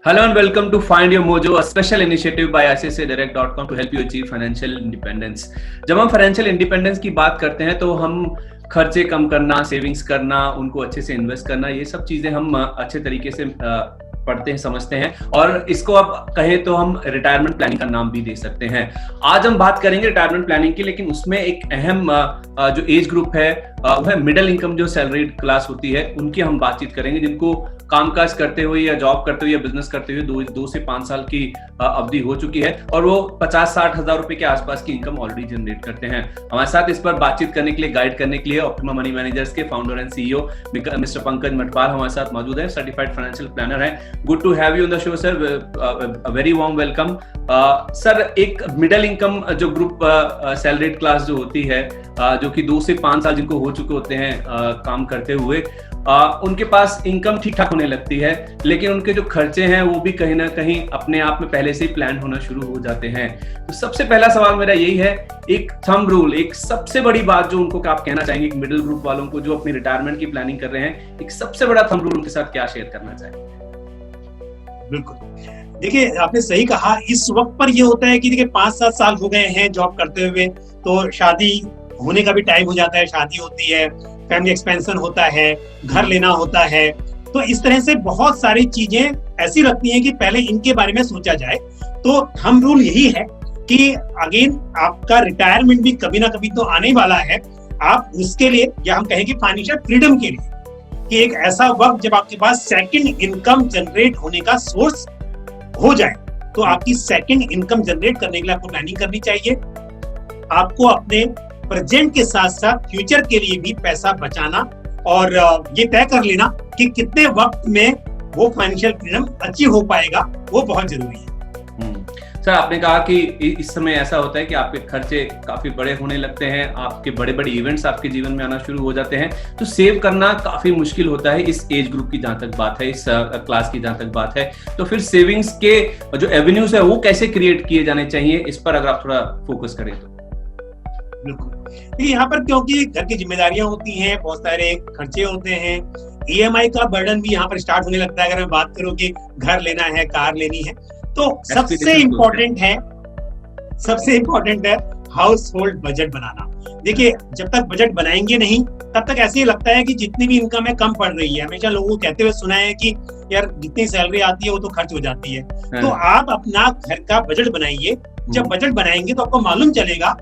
Hello and welcome to Find Your Mojo, a special initiative by ICICIdirect.com to help you achieve financial independence. जब हम financial independence की बात करते हैं तो हम खर्चे कम करना, सेविंग्स करना, उनको अच्छे से इन्वेस्ट करना, ये सब चीजें हम अच्छे तरीके से पढ़ते हैं, समझते हैं और इसको अब कहें तो हम रिटायरमेंट प्लानिंग का नाम भी दे सकते हैं। आज हम बात करेंगे रिटायरमेंट प्लानिंग की, लेकिन उसमें एक अहम जो एज ग्रुप है वह मिडिल इनकम जो सैलरीड क्लास होती है उनकी हम बातचीत करेंगे, जिनको कामकाज करते हुए या जॉब करते हुए या बिजनेस करते हुए 2 से 5 साल की अवधि हो चुकी है और वो 50-60 हजार रुपए के आसपास की इनकम ऑलरेडी जनरेट करते हैं। हमारे साथ इस पर बातचीत करने के लिए, गाइड करने के लिए ऑप्टिमा मनी मैनेजर्स के founder and CEO mister Pankaj Matwar हमारे साथ मौजूद है, सर्टिफाइड फाइनेंशियल प्लानर है। Good to have you on the show sir, very warm welcome sir. एक मिडिल इनकम जो ग्रुप सैलरीड क्लास जो होती है, जो कि 2 से 5 साल जिनको हो चुके होते हैं काम करते हुए, उनके पास इनकम ठीक ठाक होने लगती है, लेकिन उनके जो खर्चे हैं वो भी कहीं ना कहीं अपने आप में पहले से ही प्लान होना शुरू हो जाते हैं। तो सबसे पहला सवाल मेरा यही है, एक थंब रूल, एक सबसे बड़ी बात जो उनको आप कहना चाहेंगे मिडिल ग्रुप वालों को जो अपनी रिटायरमेंट की प्लानिंग कर रहे हैं, एक सबसे बड़ा थंब रूल उनके साथ क्या शेयर करना चाहेंगे? बिल्कुल, देखिए आपने सही कहा। इस वक्त पर ये होता है कि देखिए 5-7 साल हो गए हैं जॉब करते हुए, तो शादी होने का भी टाइम हो जाता है, शादी होती है, फैमिली एक्सपेंशन होता है, घर लेना होता है, तो इस तरह से बहुत सारी चीजें ऐसी लगती हैं कि पहले इनके बारे में सोचा जाए। तो थंब रूल यही है कि अगेन आपका रिटायरमेंट भी कभी ना कभी तो आने वाला है। आप उसके लिए, या हम कहें कि फाइनेंशियल फ्रीडम के लिए, कि एक ऐसा वक्त जब आपके पास सेकंड इनकम जनरेट होने का सोर्स हो जाए, तो आपकी सेकंड इनकम जनरेट करने के लिए आपको प्लानिंग करनी चाहिए। आपको अपने प्रेजेंट के साथ साथ फ्यूचर के लिए भी पैसा बचाना और ये तय कर लेना कि कितने वक्त में वो फाइनेंशियल फ्रीडम अचीव हो पाएगा, वो बहुत जरूरी है। सर, आपने कहा कि इस समय ऐसा होता है कि आपके खर्चे काफी बड़े होने लगते हैं, आपके बड़े बड़े इवेंट्स आपके जीवन में आना शुरू हो जाते हैं, तो सेव करना काफी मुश्किल होता है इस एज ग्रुप की जहां तक बात है, इस क्लास की जहां तक बात है। तो फिर सेविंग्स के जो एवेन्यूज है वो कैसे क्रिएट किए जाने चाहिए, इस पर अगर आप थोड़ा फोकस करें तो। बिल्कुल, यहाँ पर क्योंकि घर की जिम्मेदारियां होती हैं, बहुत सारे खर्चे होते हैं, ईएमआई का बर्डन भी यहाँ पर स्टार्ट होने लगता है। अगर मैं बात करूं कि घर लेना है, कार लेनी है, तो सबसे इम्पोर्टेंट है हाउस होल्ड बजट बनाना। देखिए, जब तक बजट बनाएंगे नहीं तब तक ऐसे ही लगता है कि जितनी भी इनकम है कम पड़ रही है। हमेशा लोगों को कहते हुए सुना है कि यार जितनी सैलरी आती है वो तो खर्च हो जाती है। तो आप अपना घर का बजट बनाइए। जब बजट बनाएंगे तो आपको मालूम चलेगा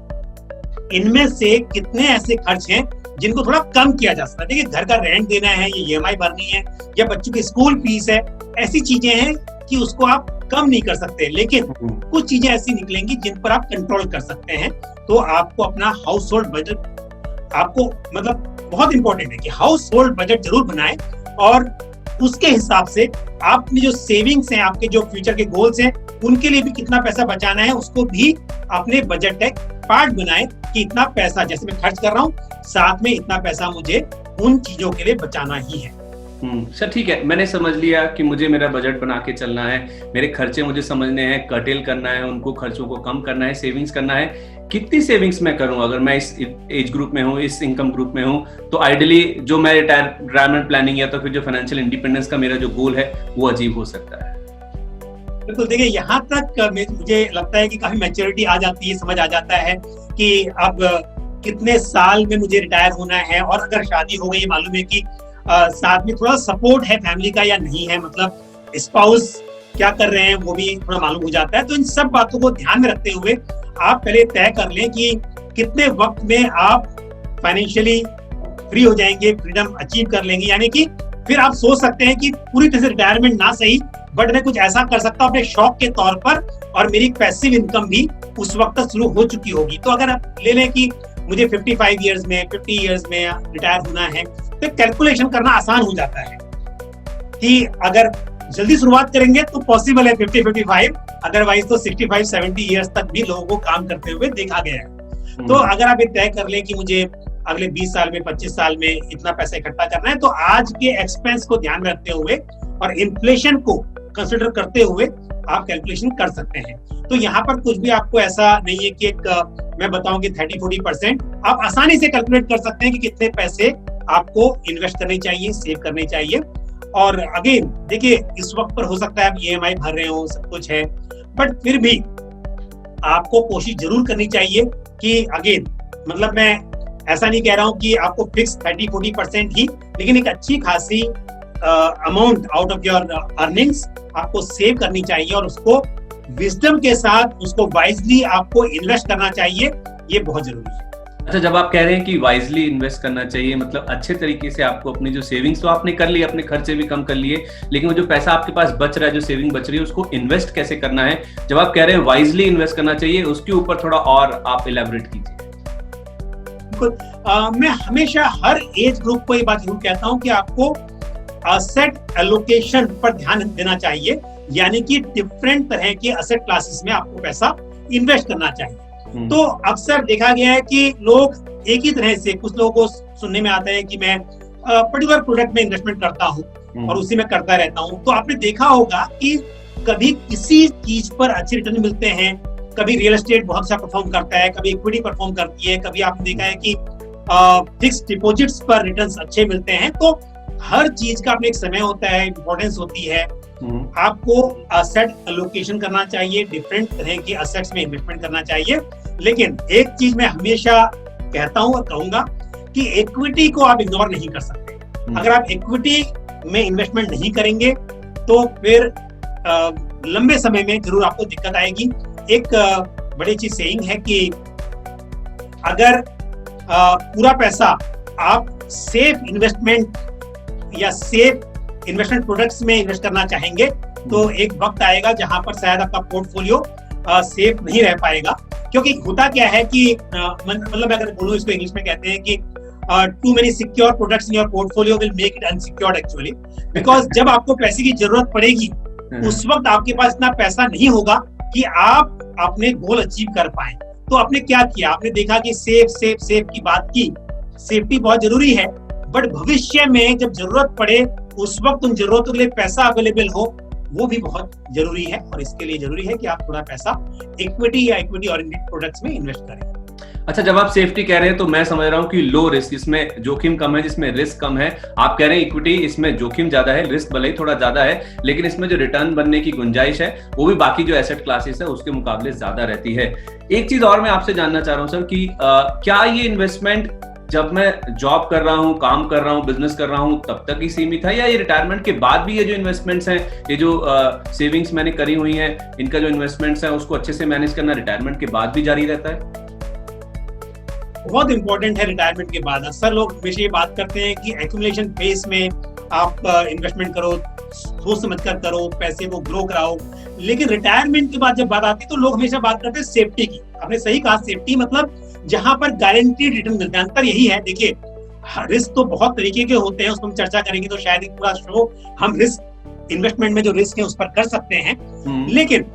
इनमें से कितने ऐसे खर्च हैं जिनको थोड़ा कम किया जा सकता है। देखिए, घर का रेंट देना है, ये ईएमआई भरनी है, या बच्चों की स्कूल फीस है, ऐसी चीजें हैं कि उसको आप कम नहीं कर सकते, लेकिन कुछ चीजें ऐसी निकलेंगी जिन पर आप कंट्रोल कर सकते हैं। तो आपको अपना हाउस होल्ड बजट, आपको मतलब बहुत इंपॉर्टेंट है कि हाउस होल्ड बजट जरूर बनाएं और उसके हिसाब से आपने जो सेविंग्स हैं, आपके जो फ्यूचर के गोल्स हैं, उनके लिए भी कितना पैसा बचाना है उसको भी अपने बजट का पार्ट बनाएं कि इतना पैसा जैसे मैं खर्च कर रहा हूँ, साथ में इतना पैसा मुझे उन चीजों के लिए बचाना ही है। सर, ठीक है, मैंने समझ लिया कि मुझे मेरा बजट बना के चलना है, मेरे खर्चे मुझे समझने हैं, कर्टेल करना है, उनको खर्चों को कम करना है, सेविंग्स करना है। कितनी सेविंग्स मैं करूं अगर मैं इस एज ग्रुप में हूं, इस इनकम ग्रुप में हूं, तो आइडियली जो मैं रिटायरमेंट प्लानिंग या तो फिर जो फाइनेंशियल इंडिपेंडेंस का मेरा जो गोल है वो अचीव हो सकता है। बिल्कुल, देखिए यहाँ तक मुझे लगता है कि काफी मैच्योरिटी आ जाती है, समझ आ जाता है कि अब कितने साल में मुझे रिटायर होना है, और अगर शादी हो गई मालूम है कि साथ में थोड़ा सपोर्ट है फैमिली का या नहीं है, मतलब स्पाउस क्या कर रहे हैं वो भी थोड़ा मालूम हो जाता है। तो इन सब बातों को ध्यान में रखते हुए आप पहले तय कर लें कि कितने वक्त में आप फाइनेंशियली फ्री हो जाएंगे, फ्रीडम अचीव कर लेंगे। यानी कि फिर आप सोच सकते हैं कि पूरी तरह से रिटायरमेंट ना सही, बट मैं कुछ ऐसा कर सकता हूँ अपने शौक के तौर पर, और मेरी पैसिव इनकम भी उस वक्त तक शुरू हो चुकी होगी। तो अगर आप ले लें कि मुझे 55 इयर्स में, 50 इयर्स में रिटायर होना है, तो कैलकुलेशन करना आसान हो जाता है कि अगर जल्दी शुरुआत करेंगे तो पॉसिबल है 50-55, अदरवाइज तो 65-70 इयर्स तक भी लोगों को काम करते हुए देखा गया है। तो अगर आप ये तय कर लें कि मुझे अगले 20 साल में, 25 साल में इतना पैसा इकट्ठा करना है, तो आज के एक्सपेंस को ध्यान में रखते हुए और इन्फ्लेशन को कंसिडर करते हुए आप कैलकुलेशन कर सकते हैं। तो यहाँ पर कुछ भी आपको ऐसा नहीं है कि एक मैं बताऊं कि 30-40%, आप आसानी से कैलकुलेट कर सकते हैं कि कितने पैसे आपको इन्वेस्ट करने चाहिए, सेव करने चाहिए। और अगेन देखिए इस वक्त पर हो सकता है आप EMI भर रहे हो, सब कुछ है, बट फिर भी आपको कोशिश जरूर करनी चाहिए कि अगेन मतलब मैं ऐसा नहीं कह रहा हूं कि आपको फिक्स 30-40% ही, लेकिन एक अच्छी खासी amount out of your earnings आपको सेव करनी चाहिए और उसको विजडम के साथ उसको वाइजली आपको इन्वेस्ट करना चाहिए, ये बहुत जरूरी है। अच्छा, जब आप कह रहे हैं कि वाइजली इन्वेस्ट करना चाहिए, मतलब अच्छे तरीके से आपको अपनी जो सेविंग्स तो आपने कर ली, अपने खर्चे भी कम कर लिए, लेकिन वो जो पैसा आपके पास बच रहा है, जो सेविंग बच रही है, उसको इन्वेस्ट कैसे करना है? जब आप कह रहे हैं वाइजली इन्वेस्ट करना चाहिए, उसके ऊपर थोड़ा और आप इलैबोरेट कीजिए। मैं हमेशा हर एज ग्रुप को ये बात जरूर कहता हूं कि आपको असेट एलोकेशन पर ध्यान देना चाहिए, यानी कि डिफरेंट तरह के असेट क्लासेस में आपको पैसा इन्वेस्ट करना चाहिए। तो अक्सर देखा गया है कि लोग एक ही तरह से, कुछ लोगों को सुनने में आता है कि मैं पर्टिकुलर प्रोडक्ट में इन्वेस्टमेंट करता हूं और उसी में करता रहता हूं। तो आपने देखा होगा कि कभी किसी चीज पर अच्छे रिटर्न मिलते हैं, कभी रियल एस्टेट बहुत अच्छा परफॉर्म करता है, कभी इक्विटी परफॉर्म करती है, कभी आपने देखा है कि फिक्स्ड डिपॉजिट्स पर रिटर्न्स अच्छे मिलते हैं। तो हर चीज का अपना एक समय होता है, इंपॉर्टेंस होती है। आपको असेट एलोकेशन करना चाहिए, डिफरेंट तरह के असेट्स में इन्वेस्टमेंट करना चाहिए। लेकिन एक चीज मैं हमेशा कहता हूं और कहूंगा कि इक्विटी को आप इग्नोर नहीं कर सकते। अगर आप इक्विटी में इन्वेस्टमेंट नहीं करेंगे तो फिर लंबे समय में जरूर आपको दिक्कत आएगी। एक बड़ी अच्छी सेइंग है कि अगर पूरा पैसा आप सेफ इन्वेस्टमेंट या सेफ इन्वेस्टमेंट प्रोडक्ट्स में इन्वेस्ट करना चाहेंगे तो एक वक्त आएगा जहां पर शायद आपका पोर्टफोलियो सेफ नहीं रह पाएगा। क्योंकि होता क्या है कि मतलब अगर बोलूं, इसको इंग्लिश में कहते हैं कि too many secure products in your portfolio will make it unsecured actually, because जब आपको पैसे की जरूरत पड़ेगी उस वक्त आपके पास इतना पैसा नहीं होगा कि आप अपने गोल अचीव कर पाए। तो आपने क्या किया, आपने देखा कि सेफ की बात की। सेफ्टी बहुत जरूरी है, बट भविष्य में जब जरूरत पड़े उस वक्त उन जरूरतों के लिए पैसा अवेलेबल हो, वो भी बहुत जरूरी है। और इसके लिए जरूरी है कि आप थोड़ा पैसा इक्विटी या इक्विटी ओरिएंटेड प्रोडक्ट्स में इन्वेस्ट करें। अच्छा, जब आप सेफ्टी कह रहे हैं तो मैं समझ रहा हूँ कि लो रिस्क, इसमें जोखिम कम है, जिसमें रिस्क कम है। आप कह रहे हैं इक्विटी, इसमें जोखिम ज्यादा है, रिस्क भले ही थोड़ा ज्यादा है, लेकिन इसमें जो रिटर्न बनने की गुंजाइश है वो भी बाकी जो एसेट क्लासेस है उसके मुकाबले ज्यादा रहती है। एक चीज और मैं आपसे जानना चाह रहा हूँ सर कि क्या ये इन्वेस्टमेंट जब मैं जॉब कर रहा हूँ, काम कर रहा हूँ, बिजनेस कर रहा हूँ, तब तक ही सीमित है, या ये रिटायरमेंट के बाद भी ये जो इन्वेस्टमेंट्स हैं, ये जो सेविंग्स मैंने करी हुई हैं, इनका जो इन्वेस्टमेंट्स है उसको अच्छे से मैनेज करना रिटायरमेंट के बाद भी जारी रहता है? बहुत इंपॉर्टेंट है रिटायरमेंट के बाद। अक्सर लोग हमेशा ये बात करते हैं कि एक्यूमुलेशन फेज में आप इन्वेस्टमेंट करो, सोच समझकर करो, पैसे को ग्रो कराओ, लेकिन रिटायरमेंट के बाद जब बात आती है तो लोग हमेशा बात करते हैं सेफ्टी की। आपने सही कहा, सेफ्टी मतलब जहां पर गारंटीड रिटर्न मिलता है। अंतर यही है। देखिए, रिस्क तो बहुत तरीके के होते हैं, उस पर हम चर्चा करेंगे तो शायद एक पूरा शो हम रिस्क इन्वेस्टमेंट में जो रिस्क है उस पर कर सकते हैं। लेकिन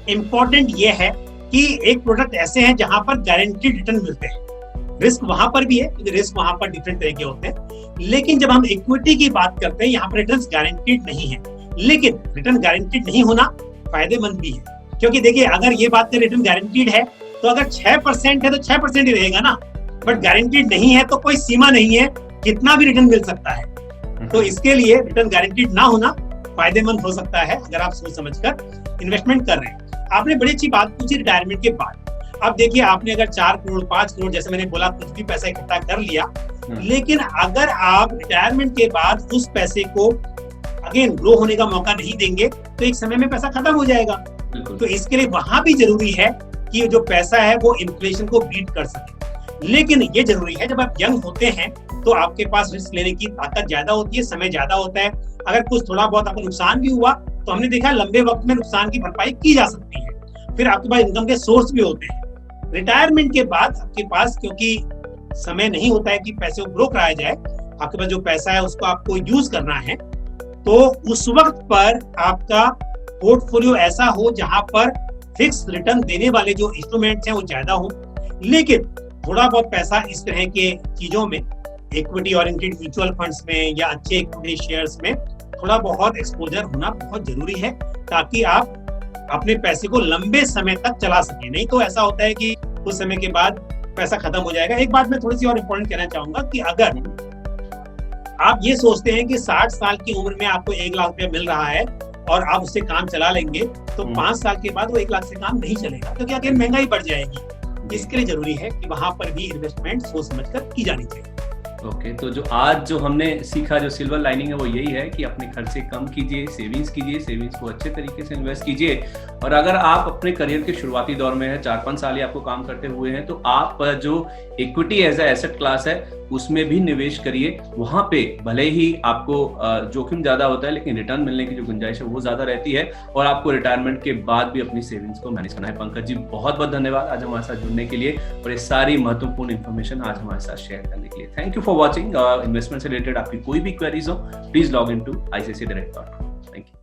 इंपॉर्टेंट ये है कि एक प्रोडक्ट ऐसे हैं जहां पर गारंटीड रिटर्न मिलते हैं। रिस्क वहां पर भी है, क्योंकि रिस्क वहां पर डिफरेंट तरह के होते हैं। लेकिन जब हम इक्विटी की बात करते हैं, यहाँ पर रिटर्न गारंटीड नहीं है। लेकिन रिटर्न गारंटीड नहीं होना फायदेमंद भी है, क्योंकि देखिए अगर ये बात करें रिटर्न गारंटीड है तो अगर 6% है तो 6% ही रहेगा ना, बट गारंटीड नहीं है तो कोई सीमा नहीं है, कितना भी रिटर्न मिल सकता है। तो इसके लिए रिटर्न गारंटीड ना होना फायदेमंद हो सकता है अगर आप सोच समझकर इन्वेस्टमेंट कर रहे हैं। आपने बड़ी अच्छी बात पूछी रिटायरमेंट के बाद। अब देखिए, आपने अगर 4 करोड़ 5 करोड़ जैसे मैंने बोला कुछ भी पैसा इकट्ठा कर लिया, लेकिन अगर आप रिटायरमेंट के बाद उस पैसे को अगेन ग्रो होने का मौका नहीं देंगे तो एक समय में पैसा खत्म हो जाएगा। तो इसके लिए वहां भी जरूरी है कि जो पैसा है वो इन्फ्लेशन को बीट कर सके। लेकिन ये जरूरी है, जब आप यंग होते हैं तो आपके पास रिस्क लेने की ताकत ज्यादा होती है, समय ज्यादा होता है। अगर कुछ थोड़ा बहुत आपको नुकसान भी हुआ तो हमने देखा लंबे वक्त में नुकसान की भरपाई की जा सकती है। फिर आपके पास इनकम के सोर्स भी होते हैं। रिटायरमेंट के बाद आपके पास क्योंकि समय नहीं होता है कि पैसे को ग्रो कराया जाए, आपके पास जो पैसा है उसको आपको यूज करना है, तो उस वक्त पर आपका पोर्टफोलियो ऐसा हो जहां पर फिक्स रिटर्न देने वाले जो इंस्ट्रूमेंट्स हैं वो ज्यादा हो, लेकिन थोड़ा बहुत पैसा इस तरह के चीजों में, इक्विटी ओरिएंटेड म्यूचुअल फंड्स में या अच्छे इक्विटी शेयर्स में थोड़ा बहुत एक्सपोजर होना बहुत जरूरी है, ताकि आप अपने पैसे को लंबे समय तक चला सके। नहीं तो ऐसा होता है कि कुछ समय के बाद पैसा खत्म हो जाएगा। एक बात मैं थोड़ी सी और इम्पोर्टेंट कहना चाहूंगा कि अगर आप ये सोचते हैं कि 60 साल की उम्र में आपको 1 लाख रुपया मिल रहा है और आप उससे काम चला लेंगे, तो 5 साल के बाद वो 1 लाख से काम नहीं चलेगा, क्योंकि आगे महंगाई बढ़ जाएगी। इसके लिए जरूरी है कि वहां पर भी इन्वेस्टमेंट सोच समझकर की जानी चाहिए। ओके, तो जो आज जो हमने सीखा, जो सिल्वर लाइनिंग है वो यही है कि अपने खर्चे कम कीजिए, सेविंग्स कीजिए, सेविंग्स को अच्छे तरीके से इन्वेस्ट कीजिए। और अगर आप अपने करियर के शुरुआती दौर में हैं, 4-5 साल ही आपको काम करते हुए हैं, तो आप जो equity as a asset class है उसमें भी निवेश करिए। वहां पे भले ही आपको जोखिम ज्यादा होता है, लेकिन रिटर्न मिलने की जो गुंजाइश है वो ज्यादा रहती है, और आपको रिटायरमेंट के बाद भी अपनी सेविंग्स को मैनेज करना है। पंकज जी, बहुत बहुत धन्यवाद आज हमारे साथ जुड़ने के लिए और ये सारी महत्वपूर्ण इन्फॉर्मेशन आज हमारे साथ शेयर करने के लिए। Thank you for watching. Investment से रिलेटेड आपकी कोई भी क्वेरीज हो, please log in to ICICIdirect.com। Thank you.